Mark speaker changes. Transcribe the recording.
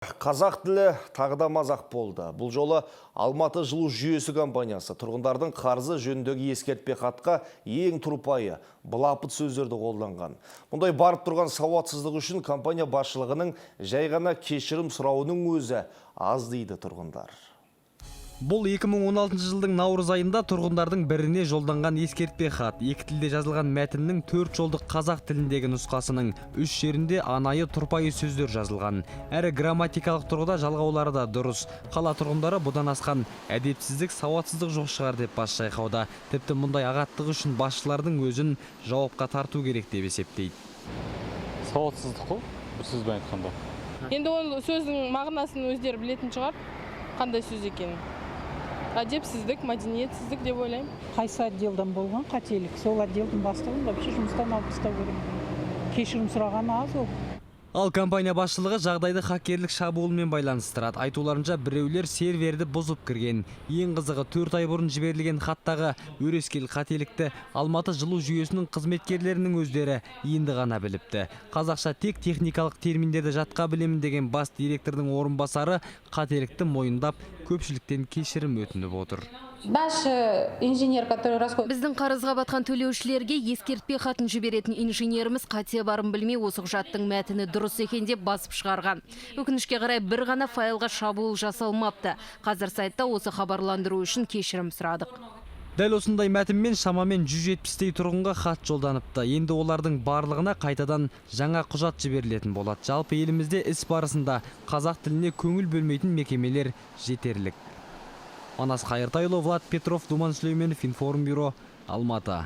Speaker 1: Қазақ тілі тағы да мазақ болды. Бұл жолы Алматы жылу жүйесі компаниясы тұрғындардың қарызы жөніндегі ескертпе хатқа ең тұрпайы былапыт сөздерді қолданған. Мұндай барып тұрған сауатсыздық үшін компания басшылығының жай ғана кешірім сұрауының өзі аз дейді тұрғындар.
Speaker 2: Бұл 2016 жылдың наурыз айында тұрғындардың біріне жолданған ескертпе хат. Екі тілде жазылған мәтіннің 4 жолдық қазақ тіліндегі нұсқасының 3 жерінде анайы тұрпайы сөздер жазылған. Әрі грамматикалық тұрғыда жалғаулары да дұрыс. Қала тұрғындары бұдан асқан әдепсіздік, сауатсыздық жоқ шығар деп бас шайқауда. Тіпті мұндай ағаттық үшін басшылардың өзін жауапқа тарту керек деп есептейді.
Speaker 3: Сауатсыздық қой, бір сөзбен айтқанда.
Speaker 4: Енді ол сөздің мағынасын өздері білетін шығар, қандай сөз екенін. Әдепсіздік, мәдениетсіздік деп ойлаймын.
Speaker 5: Қайсы отделдан болған қателік, сол отделдің бастығын вообще жұмыстан алып тастау керек. Кешірім сұрағаны аз ол.
Speaker 2: Ал компания басшылығы жағдайды хакерлік шабуылмен байланыстырады. Айтуларынша біреулер серверді бұзып кірген. Ең қызығы 4 ай бұрын жіберілген хаттағы өрескел қателікті Алматы жылу жүйесінің қызметкерлерінің өздері енді ғана біліпті. Қазақша тек техникалық терминдерді жатқа білемін деген бас директордың орынбасары қателікті мойындап, көпшіліктен кешірім өтініп отыр.
Speaker 6: Біздің қарызға батқан төлеушілерге ескертпе хатын жіберетін инженеріміз қате барын білмей осы құжаттың мәтіні дұрыс екен деп басып шығарған. Өкінішке қарай бір ғана файлға шабуыл жасалмапты. Қазір сайтта осы хабарландыру үшін кешірім сұрадық.
Speaker 2: Дәл осындай мәтінмен шамамен 170-тей тұрғынға хат жолданыпты. Енді олардың барлығына қайтадан жаңа құжат жіберілетін болады. Жалпы елімізде іс барысында қазақ тіліне көңіл бөлмейтін мекемелер жетерлік. Манас Қайыртайұлы, Влад Петров, Думан Сүлейменов, Информбюро, Алматы.